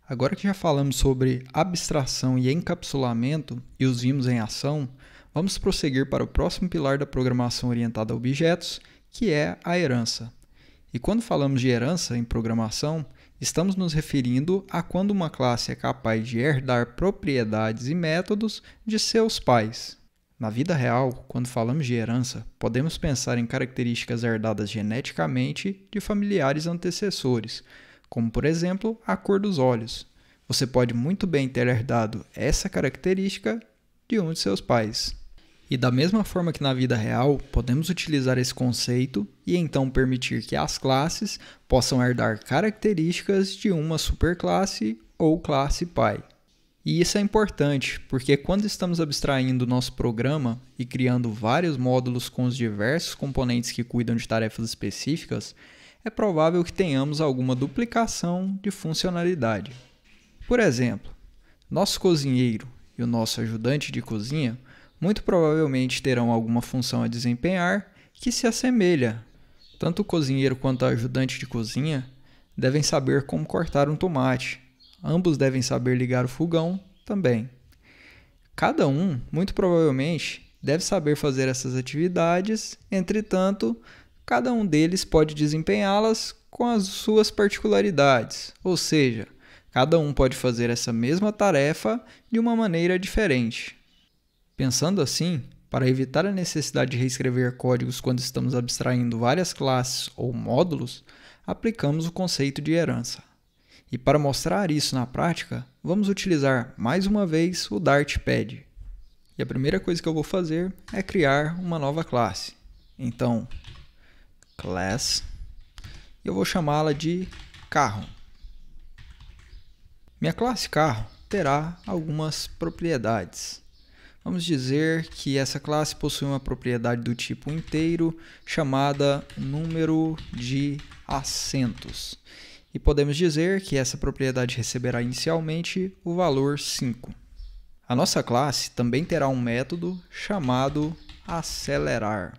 Agora que já falamos sobre abstração e encapsulamento e os vimos em ação, vamos prosseguir para o próximo pilar da programação orientada a objetos, que é a herança. E quando falamos de herança em programação, estamos nos referindo a quando uma classe é capaz de herdar propriedades e métodos de seus pais. Na vida real, quando falamos de herança, podemos pensar em características herdadas geneticamente de familiares antecessores, como por exemplo a cor dos olhos. Você pode muito bem ter herdado essa característica de um de seus pais. E da mesma forma que na vida real, podemos utilizar esse conceito e então permitir que as classes possam herdar características de uma superclasse ou classe pai. E isso é importante, porque quando estamos abstraindo nosso programa e criando vários módulos com os diversos componentes que cuidam de tarefas específicas, é provável que tenhamos alguma duplicação de funcionalidade. Por exemplo, nosso cozinheiro e o nosso ajudante de cozinha muito provavelmente terão alguma função a desempenhar que se assemelha. Tanto o cozinheiro quanto o ajudante de cozinha devem saber como cortar um tomate. Ambos devem saber ligar o fogão também. Cada um, muito provavelmente, deve saber fazer essas atividades, entretanto, cada um deles pode desempenhá-las com as suas particularidades, ou seja, cada um pode fazer essa mesma tarefa de uma maneira diferente. Pensando assim, para evitar a necessidade de reescrever códigos quando estamos abstraindo várias classes ou módulos, aplicamos o conceito de herança. E para mostrar isso na prática, vamos utilizar mais uma vez o Dartpad. E a primeira coisa que eu vou fazer é criar uma nova classe. Então, class, e eu vou chamá-la de carro. Minha classe carro terá algumas propriedades. Vamos dizer que essa classe possui uma propriedade do tipo inteiro chamada número de assentos. E podemos dizer que essa propriedade receberá inicialmente o valor 5. A nossa classe também terá um método chamado acelerar.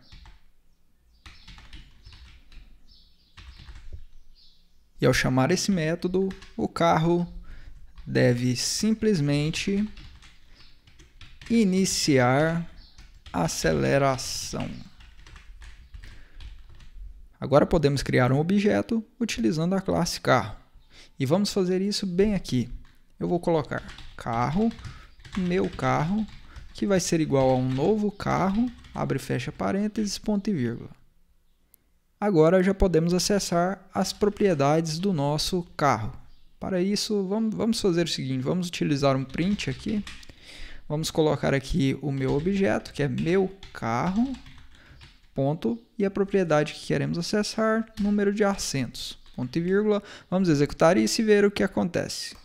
E ao chamar esse método, o carro deve simplesmente iniciar aceleração. Agora podemos criar um objeto utilizando a classe carro. E vamos fazer isso bem aqui. Eu vou colocar carro, meu carro, que vai ser igual a um novo carro, abre e fecha parênteses, ponto e vírgula. Agora já podemos acessar as propriedades do nosso carro. Para isso, vamos fazer o seguinte, vamos utilizar um print aqui. Vamos colocar aqui o meu objeto, que é meu carro, ponto, e a propriedade que queremos acessar, número de assentos, ponto e vírgula. Vamos executar isso e ver o que acontece.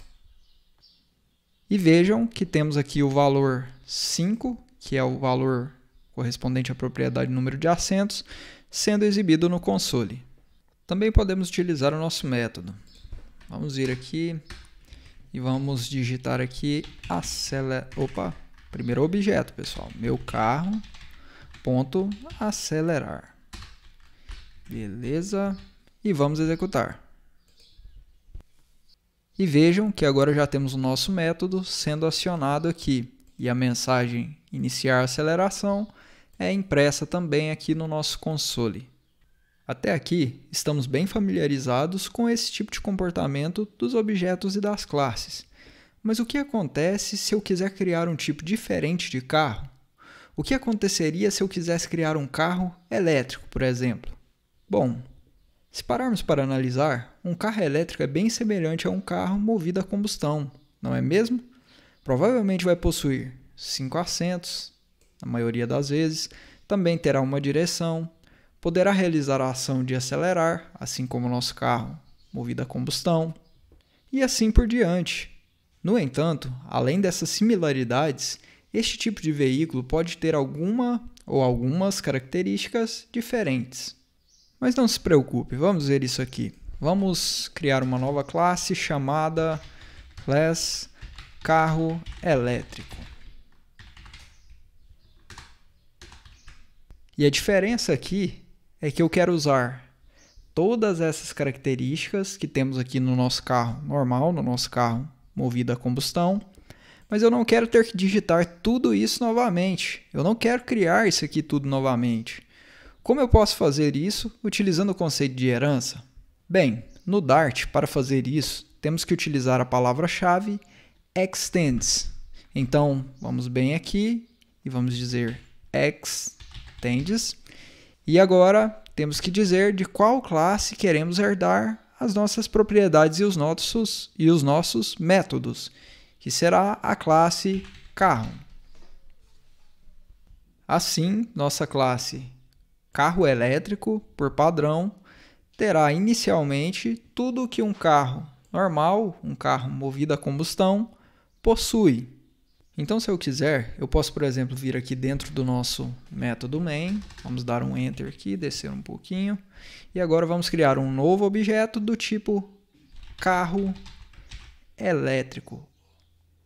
E vejam que temos aqui o valor 5, que é o valor correspondente à propriedade número de assentos, sendo exibido no console. Também podemos utilizar o nosso método. Vamos vir aqui e vamos digitar aqui primeiro objeto, pessoal, meu carro, ponto, acelerar. Beleza, e vamos executar. E vejam que agora já temos o nosso método sendo acionado aqui. E a mensagem iniciar aceleração é impressa também aqui no nosso console. Até aqui, estamos bem familiarizados com esse tipo de comportamento dos objetos e das classes. Mas o que acontece se eu quiser criar um tipo diferente de carro? O que aconteceria se eu quisesse criar um carro elétrico, por exemplo? Bom, se pararmos para analisar, um carro elétrico é bem semelhante a um carro movido a combustão, não é mesmo? Provavelmente vai possuir 5 assentos, na maioria das vezes, também terá uma direção, poderá realizar a ação de acelerar, assim como o nosso carro movido a combustão, e assim por diante. No entanto, além dessas similaridades, este tipo de veículo pode ter alguma ou algumas características diferentes. Mas não se preocupe, vamos ver isso aqui. Vamos criar uma nova classe chamada class carro elétrico. E a diferença aqui é que eu quero usar todas essas características que temos aqui no nosso carro normal, no nosso carro movido a combustão, mas eu não quero ter que digitar tudo isso novamente. Eu não quero criar isso aqui tudo novamente. Como eu posso fazer isso utilizando o conceito de herança? Bem, no Dart, para fazer isso, temos que utilizar a palavra-chave extends. Então, vamos bem aqui e vamos dizer extends. E agora, temos que dizer de qual classe queremos herdar as nossas propriedades e os nossos métodos, que será a classe carro. Assim, nossa classe carro elétrico, por padrão, terá inicialmente tudo o que um carro normal, um carro movido a combustão, possui. Então, se eu quiser, eu posso, por exemplo, vir aqui dentro do nosso método main, vamos dar um enter aqui, descer um pouquinho, e agora vamos criar um novo objeto do tipo carro elétrico.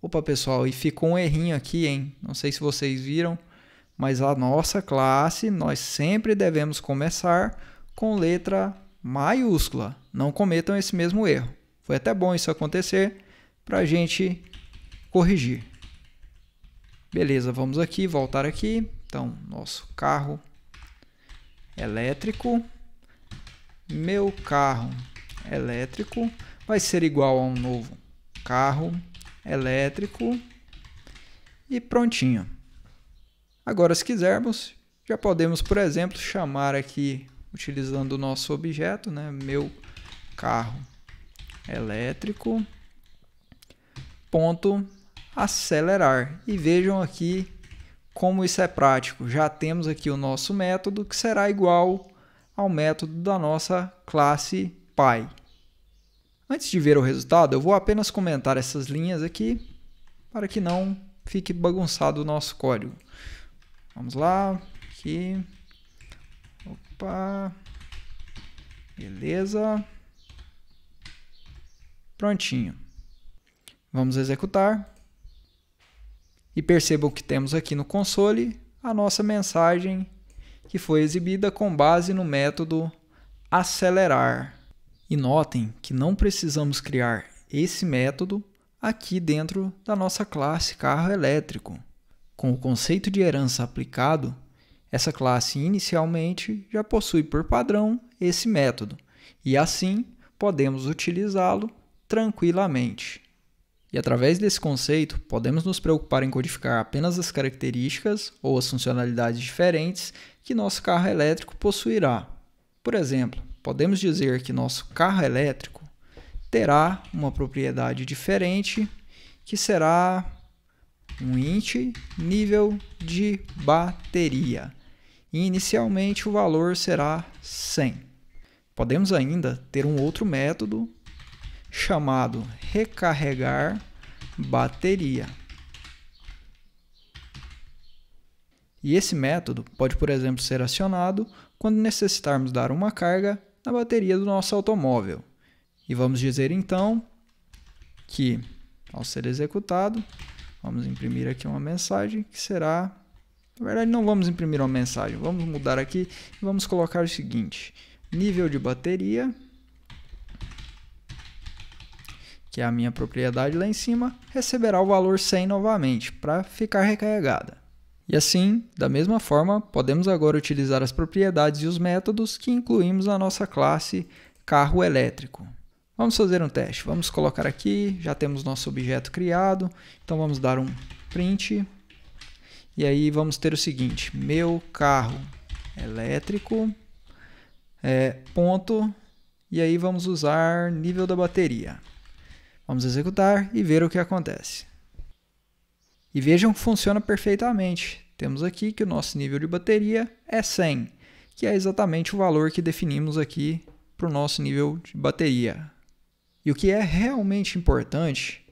Opa, pessoal, e ficou um errinho aqui, hein? Não sei se vocês viram, mas a nossa classe, nós sempre devemos começar com letra maiúscula. Não cometam esse mesmo erro. Foi até bom isso acontecer para a gente corrigir. Beleza, vamos aqui, voltar aqui. Então, nosso carro elétrico. Meu carro elétrico vai ser igual a um novo carro elétrico. E prontinho. Agora, se quisermos, já podemos, por exemplo, chamar aqui, utilizando o nosso objeto, né, meu carro elétrico, ponto acelerar. E vejam aqui como isso é prático. Já temos aqui o nosso método, que será igual ao método da nossa classe pai. Antes de ver o resultado, eu vou apenas comentar essas linhas aqui, para que não fique bagunçado o nosso código. Vamos lá, aqui, opa, beleza, prontinho. Vamos executar e percebam que temos aqui no console a nossa mensagem que foi exibida com base no método acelerar. E notem que não precisamos criar esse método aqui dentro da nossa classe carro elétrico. Com o conceito de herança aplicado, essa classe inicialmente já possui por padrão esse método, e assim podemos utilizá-lo tranquilamente. E através desse conceito, podemos nos preocupar em codificar apenas as características ou as funcionalidades diferentes que nosso carro elétrico possuirá. Por exemplo, podemos dizer que nosso carro elétrico terá uma propriedade diferente, que será um int nível de bateria. E inicialmente o valor será 100. Podemos ainda ter um outro método chamado recarregar bateria. E esse método pode, por exemplo, ser acionado quando necessitarmos dar uma carga na bateria do nosso automóvel. E vamos dizer então que, ao ser executado, vamos imprimir aqui uma mensagem que será... Na verdade, não vamos imprimir uma mensagem, vamos mudar aqui e vamos colocar o seguinte: nível de bateria, que é a minha propriedade lá em cima, receberá o valor 100 novamente para ficar recarregada. E assim, da mesma forma, podemos agora utilizar as propriedades e os métodos que incluímos na nossa classe carro elétrico. Vamos fazer um teste. Vamos colocar aqui, já temos nosso objeto criado, então vamos dar um print. E aí vamos ter o seguinte: meu carro elétrico, ponto, e aí vamos usar nível da bateria. Vamos executar e ver o que acontece. E vejam que funciona perfeitamente. Temos aqui que o nosso nível de bateria é 100, que é exatamente o valor que definimos aqui para o nosso nível de bateria. E o que é realmente importante,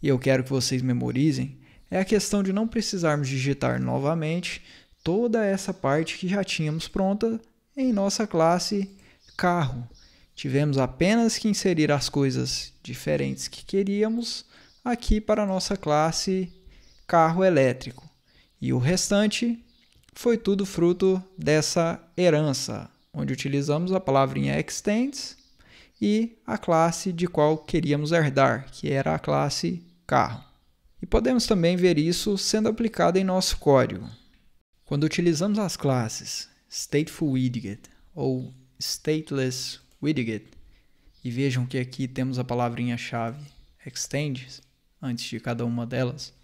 e eu quero que vocês memorizem, é a questão de não precisarmos digitar novamente toda essa parte que já tínhamos pronta em nossa classe carro. Tivemos apenas que inserir as coisas diferentes que queríamos aqui para a nossa classe carro elétrico. E o restante foi tudo fruto dessa herança. onde utilizamos a palavrinha extends e a classe de qual queríamos herdar, que era a classe carro. E podemos também ver isso sendo aplicado em nosso código. Quando utilizamos as classes stateful widget ou stateless widget, e vejam que aqui temos a palavrinha-chave extends antes de cada uma delas,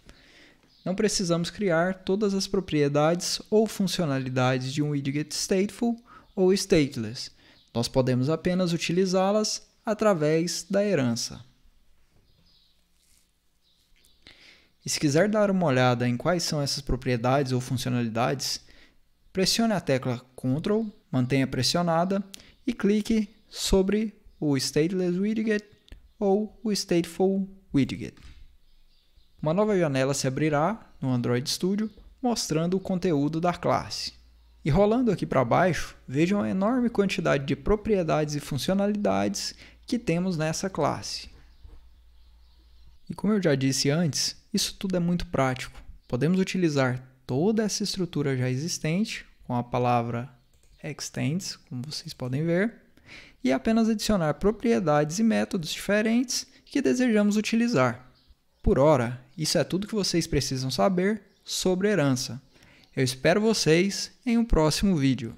não precisamos criar todas as propriedades ou funcionalidades de um widget stateful ou stateless. Nós podemos apenas utilizá-las através da herança. E se quiser dar uma olhada em quais são essas propriedades ou funcionalidades, pressione a tecla Ctrl, mantenha pressionada e clique sobre o Stateless Widget ou o Stateful Widget. Uma nova janela se abrirá no Android Studio mostrando o conteúdo da classe. E rolando aqui para baixo, vejam a enorme quantidade de propriedades e funcionalidades que temos nessa classe. E como eu já disse antes, isso tudo é muito prático. Podemos utilizar toda essa estrutura já existente com a palavra extends, como vocês podem ver, e apenas adicionar propriedades e métodos diferentes que desejamos utilizar. Por hora, isso é tudo que vocês precisam saber sobre herança. Eu espero vocês em um próximo vídeo.